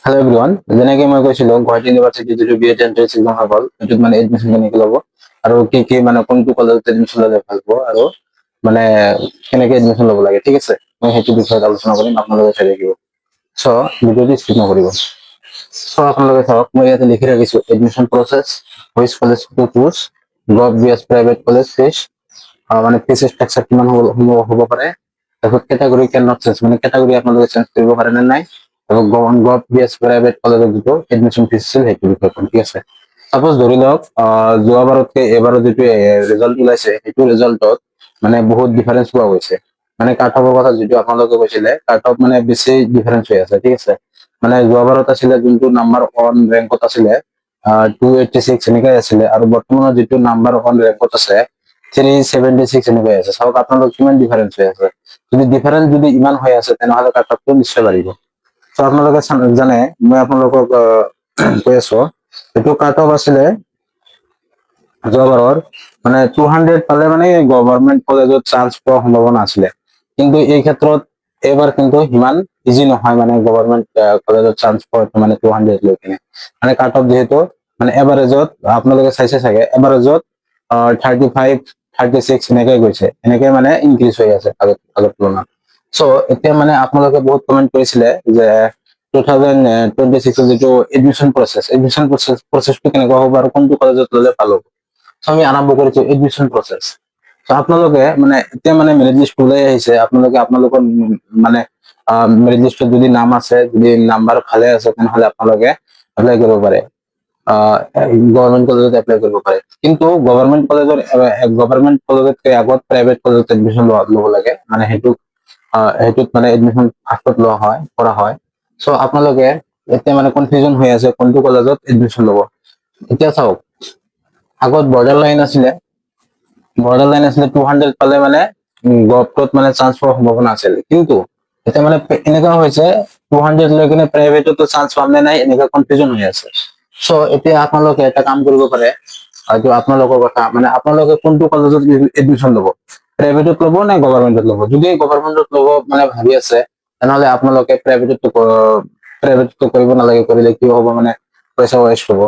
Hello' everyone, যেনেকে মই কৈছিলো গুৱাহাটী ইউনিভাৰ্চিটি যিটো BEd এন্ট্ৰেন্স এক্সাম হৈ গ'ল, এইটোত মানে এডমিশ্যন কেনেকে ল'ব আৰু কি মানে কোনটো কলেজত এডমিশ্যন ল'লে ভাল হ'ব আৰু মানে কেনেকে এডমিশ্যন ল'ব লাগে, ঠিক আছে। মই সেইটো বিষয়ত আলোচনা কৰিম, আপোনালোকে চাই থাকিব। চ' ভিডিঅ'টো স্কিপ নকৰিব। চ' আপোনালোকে চাওক, মই ইয়াতে লিখি ৰাখিছো admission process, which college to choose, govt vs private college fees, মানে ফিজ ষ্ট্ৰাকচাৰ কিমান হ'ব পাৰে, তাৰপিছত কেটাগৰী কেন নট চেঞ্জ, মানে কেটাগৰী আপোনালোকে চেঞ্জ কৰিব পাৰে নে নাই, আৰু গভ বিএছ প্ৰাইভেট কলেজৰ যিটো এডমিশ্যন ফিজ আছিল সেইটো বিষয়ে ক'ম, ঠিক আছে। সাপোজ ধৰি লওক যোৱাবাৰতকে এইবাৰৰ যিটো ৰিজাল্ট ওলাইছে, সেইটো ৰিজাল্টত মানে বহুত ডিফাৰেঞ্চ পোৱা গৈছে। মানে কাট অফৰ কথা যিটো আপোনালোকে কৈছিলে, কাট অফ মানে বেছি ডিফাৰেঞ্চ হৈ আছে, ঠিক আছে। মানে যোৱাবাৰত আছিলে যোনটো নাম্বাৰ 1 ৰেংকত আছিলে 286 এনেকৈ আছিলে, আৰু বৰ্তমানৰ যিটো নাম্বাৰ 1 ৰেংকত আছে 376 এনেকৈ আছে। চাওক আপোনালোক কিমান ডিফাৰেঞ্চ হৈ আছে। যদি ডিফাৰেঞ্চ যদি ইমান হৈ আছে, তেনেহ'লে কাট অফটো নিশ্চয় বাঢ়িব। তো আপোনালোকে জানে, মই আপোনালোকক কৈ আছো, এইটো কাট অফ আছিলে যোৱাবাৰৰ মানে 200 পালে মানে গভৰ্ণমেণ্ট কলেজত চান্স পোৱাৰ সম্ভাৱনা আছিলে। কিন্তু এই ক্ষেত্ৰত এইবাৰ কিন্তু সিমান ইজি নহয়, মানে গভৰ্ণমেণ্ট কলেজত চান্স পোৱাটো মানে 200 লৈ কিনে, মানে কাট অফ যিহেতু মানে এভাৰেজত আপোনালোকে চাইছে চাগে, এভাৰেজত 35 36 এনেকে গৈছে, এনেকে মানে ইনক্ৰিজ হৈ আছে আগৰ তুলনাত। চ' এতিয়া মানে আপোনালোকে বহুত কমেন্ট কৰিছিলে যে 2026 যিটো এডমিশ্যন প্ৰচেছটো কেনেকুৱা হ'ব আৰু কোনটো কলেজত ল'লে ভাল হ'ব। চ' আমি আৰম্ভ কৰিছো এডমিশ্যন প্ৰচেছ। চ' আপোনালোকে মানে এতিয়া মানে মেৰিট লিষ্ট ওলাই আহিছে, আপোনালোকৰ মানে মেৰিট লিষ্টত যদি নাম আছে, যদি নাম্বাৰ ভালে আছে, তেনেহ'লে আপোনালোকে এপ্লাই কৰিব পাৰে, গভৰ্ণমেণ্ট কলেজত এপ্লাই কৰিব পাৰে। কিন্তু গভৰ্ণমেণ্ট কলেজতকৈ আগত প্ৰাইভেট কলেজত এডমিশ্যন ল'ব লাগে, মানে সেইটোত মানে এডমিশ্যন ফাৰ্ষ্টত কৰা হয়। চ' আপোনালোকে এতিয়া মানে কনফিউজন হৈ আছে কোনটো কলেজত এডমিশ্যন ল'ব। এতিয়া চাওক, আগত বৰ্ডাৰ লাইন আছিলে 200 পালে মানে গভটোত মানে চান্স পোৱাৰ সম্ভাৱনা আছিল। কিন্তু এতিয়া মানে এনেকুৱা হৈছে 200 লৈ কিনে প্ৰাইভেটতো চান্স পাম নে নাই, এনেকুৱা কনফিউজন হৈ আছে। চ' এতিয়া আপোনালোকে এটা কাম কৰিব পাৰে, হয়তো আপোনালোকৰ কথা, মানে আপোনালোকে কোনটো কলেজত এডমিশ্যন ল'ব, প্ৰাইভেটত ল'ব নে গভৰ্ণমেণ্টত ল'ব। যদি গভৰ্ণমেণ্টত ল'ব মানে ভাবি আছে, তেনেহ'লে আপোনালোকে প্ৰাইভেটতো কৰিব নালাগে, কৰিলে কি হ'ব মানে পইচা ৱেষ্ট হ'ব।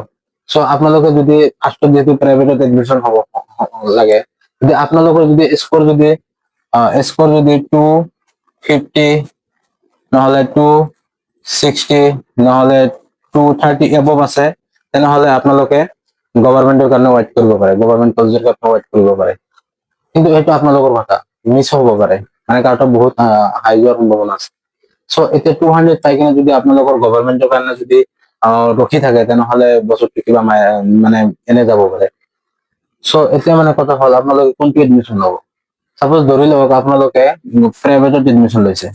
চ' আপোনালোকে যদি ফাৰ্ষ্টত যিহেতু প্ৰাইভেটত এডমিশ্যন হ'ব লাগে, যদি আপোনালোকৰ যদি স্ক'ৰ যদি 250 নহ'লে 260 নহ'লে 230 এবভ আছে, তেনেহ'লে আপোনালোকে গভৰ্ণমেণ্টৰ কাৰণে ৱেইট কৰিব পাৰে, গভৰ্ণমেণ্ট কলেজৰ কাৰণে ৱেইট কৰিব পাৰে। কিন্তু এইটো আপোনালোকৰ কথা, মিছ হ'ব পাৰে, মানে কাট অফ বহুত হাই যোৱাৰ সম্ভাৱনা আছে। চ' এতিয়া 200 পাই কিনে যদি আপোনালোকৰ গভৰ্ণমেণ্টৰ কাৰণে যদি ৰখি থাকে, তেনেহ'লে বছৰটো কিবা মানে এনে যাব পাৰে। চ' এতিয়া মানে কথা হ'ল, আপোনালোকে কোনটো এডমিশ্যন ল'ব। চাপোজ ধৰি লওক আপোনালোকে প্ৰাইভেটত এডমিশ্যন লৈছে,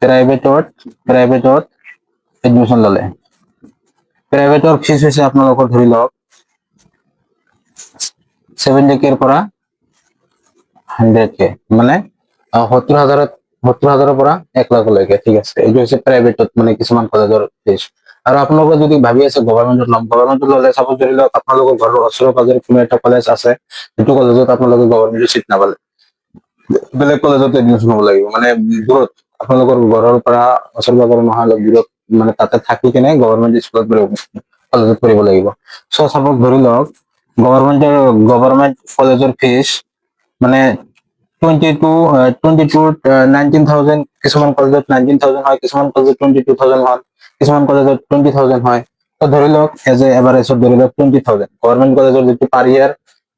প্ৰাইভেটত এডমিশ্যন ল'লে, প্ৰাইভেটৰ ফিজ হৈছে আপোনালোকৰ ধৰি লওক 70K পৰা 100K, মানে 70,000 পৰা 1 লাখলৈকে, ঠিক আছে। এইটো হৈছে প্ৰাইভেটত মানে কিছুমান কলেজৰ ফিজ। আৰু আপোনালোকে যদি ভাবি আছে গভৰ্ণমেণ্টত ল'লে, চাপোজ ধৰি লওক আপোনালোকৰ ঘৰৰ ওচৰে পাজৰে কোনো এটা কলেজ আছে, সেইটো কলেজত আপোনালোকে গভৰ্ণমেণ্টৰ চিট নাপালে, বেলেগ কলেজত এডমিশ্যন হ'ব লাগিব, মানে দূৰত, আপোনালোকৰ ঘৰৰ পৰা ওচৰে পাজৰে নহয়, অলপ দূৰত, মানে তাতে থাকি কিনে গভৰ্ণমেণ্ট স্কুলত কলেজত পঢ়িব লাগিব। চ' চাপোজ ধৰি লওক গভৰ্ণমেণ্ট কলেজৰ ফিজ মানে 19,000, কিছুমান কলেজত 19,000 হয়, কিছুমান কলেজত 22,000 হয়, কিছুমান কলেজত 20,000 হয়। তো ধৰি লওক এজ এ এভাৰেজত ধৰি লওক 20,000 গভৰ্ণমেণ্ট কলেজৰ যিটো পাৰ ইয়াৰ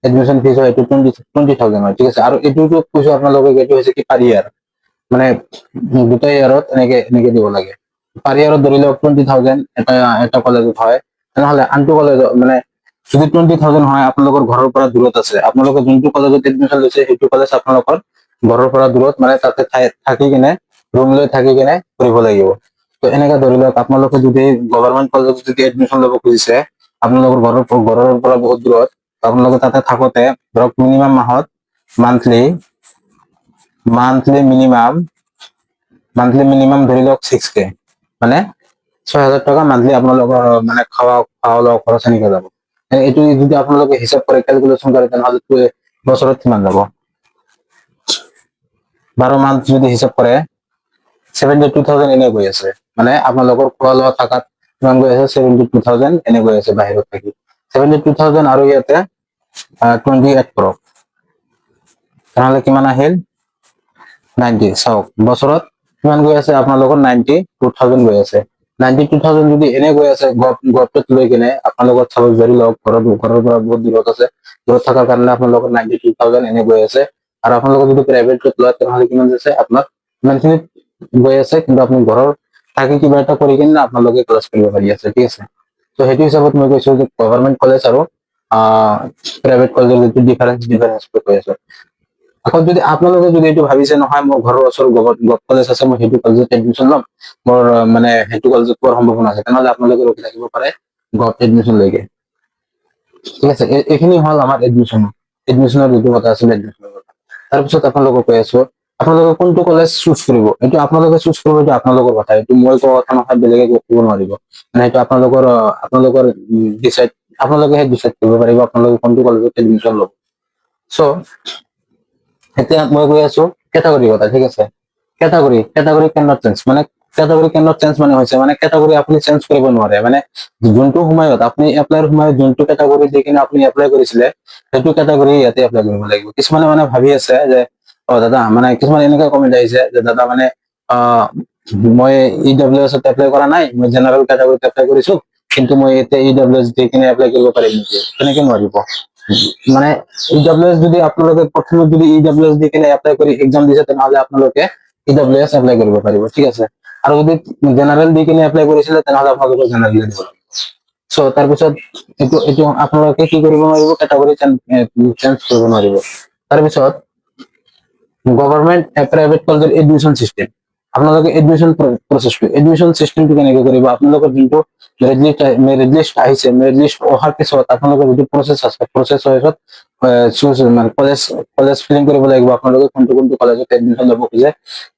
এডমিশ্যন ফিজ হয়, এইটো 20,000 হয়, ঠিক আছে। আৰু এইটোতো কৈছো আপোনালোকে, এইটো হৈছে কি পাৰ ইয়াৰ, মানে গোটেই ইয়াৰত এনেকে দিব লাগে। পাৰ ইয়াৰত ধৰি লওক 20,000 এটা কলেজত হয়, তেনেহ'লে আনটো কলেজত মানে যদি 20,000 হয়, আপোনালোকৰ ঘৰৰ পৰা দূৰত আছে, আপোনালোকে যোনটো কলেজত এডমিশ্যন লৈছে সেইটো কলেজ আপোনালোকৰ ঘৰৰ পৰা দূৰত, মানে তাতে থাকি কিনে ৰুম লৈ থাকি কিনে পঢ়িব লাগিব। তো এনেকে ধৰি লওক আপোনালোকে যদি গভৰ্ণমেণ্ট কলেজত যদি এডমিশ্যন ল'ব খুজিছে, আপোনালোকৰ ঘৰৰ পৰা বহুত দূৰত, আপোনালোকে তাতে থাকোতে ধৰক মিনিমাম মাহত মান্থলি মিনিমাম ধৰি লওক 6K, মানে 6,000 টকা মান্থলি আপোনালোকৰ মানে খোৱা লোৱা খৰচ এনেকে যাব। এইটো যদি আপোনালোকে হিচাপ কৰে, কেলকুলেশ্যন কৰে, তেনেহ'লে বছৰত কিমান যাব, 12 মান্থ যদি হিচাপ কৰে 72,000 এনে গৈ আছে। মানে আপোনালোকৰ খোৱা লোৱা থাকাত কিমান গৈ আছে 72,000 এনে গৈ আছে বাহিৰত থাকি 72,000 আৰু ইয়াতে 28 কৰক তেনেহলে কিমান আহিল 90 চাওক বছৰত কিমান গৈ আছে আপোনালোকৰ 92,000 গৈ আছে 92,000 যদি এনে গৈ আছে গভটোত লৈ কিনে আপোনালোকৰ চাব ধৰি লওক ঘৰৰ পৰা বহুত দূৰত আছে দূৰত থকাৰ কাৰণে আপোনালোকৰ 92,000 এনে গৈ আছে আৰু আপোনালোকৰ যদি প্ৰাইভেটত লয় তেনেহলে কিমান আছে আপোনাৰ ইমানখিনি গৈ আছে কিন্তু আপুনি ঘৰৰ থাকি কিবা এটা কৰি কিনে আপোনালোকে ক্লাছ কৰিব পাৰি আছে ঠিক আছে তো সেইটো হিচাপত মই কৈছো যে গভৰ্ণমেণ্ট কলেজ আৰু প্ৰাইভেট কলেজৰ যিটো ডিফাৰেন্স কৈ আছো আকৌ যদি আপোনালোকে যদি এইটো ভাবিছে নহয় মোৰ ঘৰৰ ওচৰত গভ কলেজ আছে মই সেইটো কলেজত এডমিশ্যন ল'ম মোৰ মানে সেইটো কলেজত পোৱাৰ সম্ভাৱনা আছে তেনেহলে আপোনালোকে ৰখি থাকিব পাৰে গভ এডমিশ্যন লৈকে ঠিক আছে এইখিনি হ'ল আমাৰ এডমিশ্যনৰ যিটো কথা আছিলে এডমিশ্যনৰ কথা তাৰপিছত আপোনালোকক কৈ আছো আপোনালোকে কোনটো কলেজ চুজ কৰিব এইটো আপোনালোকে চুজ কৰিব এইটো আপোনালোকৰ কথা এইটো মই কোৱা কথা নহয় বেলেগে ক'ব নোৱাৰিব মানে এইটো আপোনালোকৰ ডিচাইড আপোনালোকেহে ডিচাইড কৰিব পাৰিব আপোনালোকে কোনটো কলেজত এডমিশ্যন ল'ব চ' এতিয়া মই কৈ আছো কেটাগৰী কথা ঠিক আছে কেটাগৰী কেনট চেঞ্জ মানে কেটাগৰী কেনট চেঞ্জ মানে হৈছে মানে কেটাগৰী আপুনি চেঞ্জ কৰিব নোৱাৰে মানে যোনটো সময়ত আপুনি এপ্লাইৰ সময়ত যোনটো কেটাগৰী দি কিনে আপুনি এপ্লাই কৰিছিলে সেইটো কেটাগৰী ইয়াতে এপ্লাই কৰিব লাগিব কিছুমানে মানে ভাবি আছে যে দাদা মানে কিছুমান এনেকুৱা কমেণ্ট আহিছে যে দাদা মানে মই EWS এপ্লাই কৰা নাই মই জেনাৰেল কেটাগৰীত এপ্লাই কৰিছো কিন্তু মই এতিয়া EWS দি কিনে এপ্লাই কৰিব পাৰিম নেকি তেনেকে নোৱাৰিব মানে EWS যদি আপোনালোকে প্ৰথমে যদি EWS দি কিনে এপ্লাই কৰি এক্সাম দিছে তেনেহলে আপোনালোকে EWS এপ্লাই কৰিব পাৰিব ঠিক আছে আৰু যদি জেনাৰেল দি কিনে এপ্লাই কৰিছিলে তেনেহলে আপোনালোকে জেনাৰেল দিব লাগিব চ' তাৰপিছত এইটো আপোনালোকে কি কৰিব নোৱাৰিব কেটাগৰী চেঞ্জ কৰিব নোৱাৰিব তাৰপিছত গভৰ্ণমেণ্ট প্ৰাইভেট কলেজৰ এডমিশ্যন চিষ্টেম আপোনালোকে এডমিশ্যন চিষ্টেমটো কেনেকে কৰিব আপোনালোকৰ যোনটো মেৰিট লিষ্ট আহিছে মেৰিট লিষ্ট অহাৰ পিছত আপোনালোকৰ যিটো প্ৰচেছ আছে প্ৰচেছ মানে কলেজ ফিলিং কৰিব লাগিব আপোনালোকে কোনটো কলেজত এডমিশ্যন ল'ব খোজে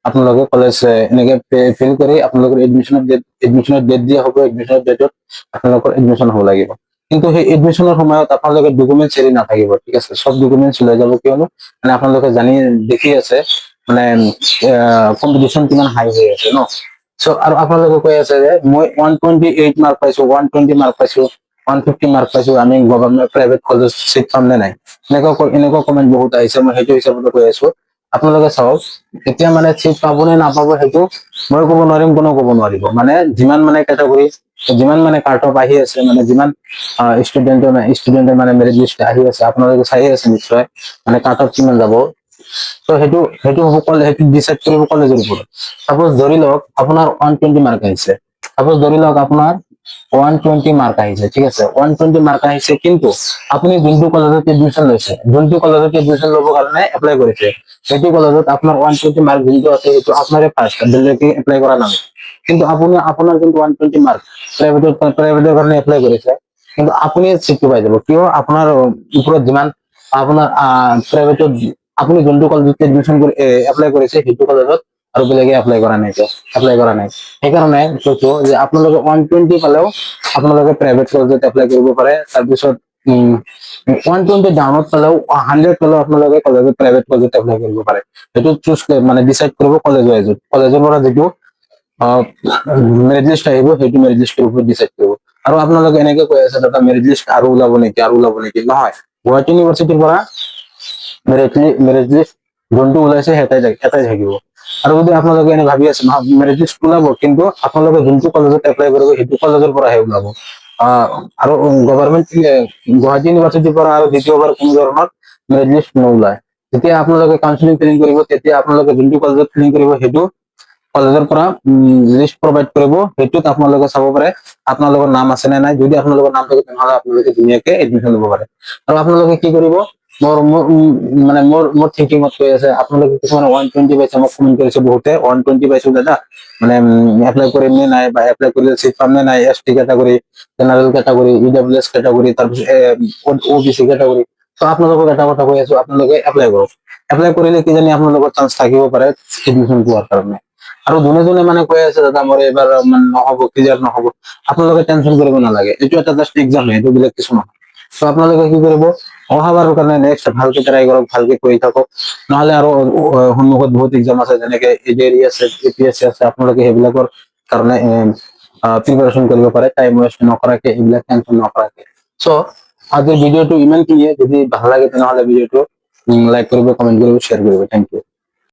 আপোনালোকে কলেজ এনেকে ফিল কৰি আপোনালোকৰ এডমিশ্যনৰ ডেট দিয়া হ'ব এডমিশ্যনৰ ডেটত আপোনালোকৰ এডমিশ্যন হ'ব লাগিব কিন্তু সেই এডমিশ্যনৰ সময়ত আপোনালোকে ডকুমেণ্টছ হেৰি নাথাকিব ঠিক আছে সব ডকুমেণ্টছ লৈ যাব কিয়নো মানে আপোনালোকে দেখি আছে মানে কম্পিটিশ্যন কিমান হাই হৈ আছে ন চ' আৰু আপোনালোকে কৈ আছে যে মই 128 মাৰ্ক পাইছো 120 মাৰ্ক পাইছো 150 মাৰ্ক পাইছো আমি গভৰ্ণমেণ্ট প্ৰাইভেট কলেজ চিট পাম নে নাই এনেকুৱা কমেণ্ট বহুত আহিছে মই সেইটো হিচাপতে কৈ আছো আপোনালোকে চাওক এতিয়া মানে চিট পাব নে নাপাব সেইটো মই ক'ব নোৱাৰিম কোনো ক'ব নোৱাৰিব মানে যিমান মানে কেটাগৰী যিমান মানে কাট অফ আহি আছে মানে যিমান ষ্টুডেণ্টৰ মানে মেৰিট লিষ্ট আহি আছে আপোনালোকে চাই আছে নিশ্চয় মানে কাট অফ কিমান যাব তো সেইটো ডিচাইড কৰিব কলেজৰ ওপৰত সাপোজ ধৰি লওক আপোনাৰ 120 মাৰ্ক আহিছে সাপোজ ধৰি লওক আপোনাৰ 120 মাৰ্ক আহিছে ঠিক আছে 120 মাৰ্ক আহিছে কিন্তু আপুনি যোনটো কলেজত এডমিশ্যন লৈছে যোনটো কলেজত এডমিশ্যন ল'বৰ কাৰণে এপ্লাই কৰিছে সেইটো কলেজত আপোনাৰ 120 মাৰ্ক যোনটো আছে সেইটো আপোনাৰে ফাৰ্ষ্ট বেলেগে এপ্লাই কৰা নাই কিন্তু আপোনাৰ যোনটো 120 মাৰ্ক প্ৰাইভেটৰ কাৰণে এপ্লাই কৰিছে কিন্তু আপুনি চিটটো পাই যাব কিয় আপোনাৰ ওপৰত যিমান আপোনাৰ প্ৰাইভেটত আপুনি যোনটো কলেজত এডমিশ্যন কৰি এপ্লাই কৰিছে সেইটো কলেজত আৰু বেলেগে এপ্লাই কৰা নাই সেইকাৰণে কৈছো যে আপোনালোকে 120 পালেও আপোনালোকে প্ৰাইভেট কলেজত এপ্লাই কৰিব পাৰে তাৰপিছত 120 ডাউনত পালেও 100 পালেও আপোনালোকে প্ৰাইভেট কলেজত এপ্লাই কৰিব পাৰে সেইটো চুজ মানে ডিচাইড কৰিব কলেজৰ পৰা যিটো মেৰিট লিষ্ট আহিব সেইটো মেৰিট লিষ্টৰ ওপৰত ডিচাইড কৰিব আৰু আপোনালোকে এনেকে কৈ আছে দাদা মেৰিট লিষ্ট আৰু ওলাব নেকি নহয় গুৱাহাটী ইউনিভাৰ্চিটিৰ পৰা মেৰিট লিষ্ট যোনটো ওলাইছে এটাই থাকিব আৰু যদি আপোনালোকে এনে ভাবি আছে নহয় মেৰিট লিষ্ট ওলাব কিন্তু আপোনালোকে যোনটো কলেজত এপ্লাই কৰিব সেইটো কলেজৰ পৰাহে ওলাব আৰু গভৰ্ণমেণ্ট গুৱাহাটী ইউনিভাৰ্চিটিৰ পৰা আৰু দ্বিতীয়বাৰ কোনো ধৰণৰ মেৰিট লিষ্ট নোলায় যেতিয়া আপোনালোকে কাউন্সিলিং ফিলিং কৰিব তেতিয়া আপোনালোকে যোনটো কলেজত ফিলিং কৰিব সেইটো কলেজৰ পৰা লিষ্ট প্ৰভাইড কৰিব সেইটোত আপোনালোকে চাব পাৰে আপোনালোকৰ নাম আছে নে নাই যদি আপোনালোকৰ নাম থাকে তেনেহলে আপোনালোকে ধুনীয়াকে এডমিশ্যন ল'ব পাৰে আৰু আপোনালোকে কি কৰিব মোৰ থিংকিঙত কৈ আছে আপোনালোকে কিছুমান 120 পাইছে মোক কমেণ্ট কৰিছে বহুতে 120 পাইছো দাদা মানে এপ্লাই কৰিম নে নাই বা এপ্লাই কৰিলে চিট পাম নে নাই ST category general category EWS category তাৰপিছত OBC কেটাগৰী তো আপোনালোকক এটা কথা কৈ আছো আপোনালোকে এপ্লাই কৰক এপ্লাই কৰিলে কিজানি আপোনালোকৰ চান্স থাকিব পাৰে এডমিশ্যন পোৱাৰ কাৰণে আৰু যোনে মানে কৈ আছে দাদা মোৰ এবাৰ নহ'ব ক্লিয়াৰ নহ'ব আপোনালোকে টেনশ্যন কৰিব নালাগে এইটো এটা জাষ্ট এক্সাম এইটো বেলেগ কিছু নহয় তো আপোনালোকে কি কৰিব অহাবাৰৰ কাৰণে নেক্সট ভালকে ট্ৰাই কৰক ভালকে কৰি থাকক নহলে আৰু সন্মুখত বহুত এক্সাম আছে যেনেকে ADARI আছে APSC আছে আপোনালোকে সেইবিলাকৰ কাৰণে প্ৰিপাৰেশ্যন কৰিব পাৰে, টাইম ৱেষ্ট নকৰাকে, এইবিলাক টেনশ্যন নকৰাকে। চ' আজিৰ ভিডিঅ'টো ইমানখিনিয়ে। যদি ভাল লাগে তেনেহ'লে ভিডিঅ'টো লাইক কৰিব, কমেণ্ট কৰিব, শ্বেয়াৰ কৰিব। Thank U.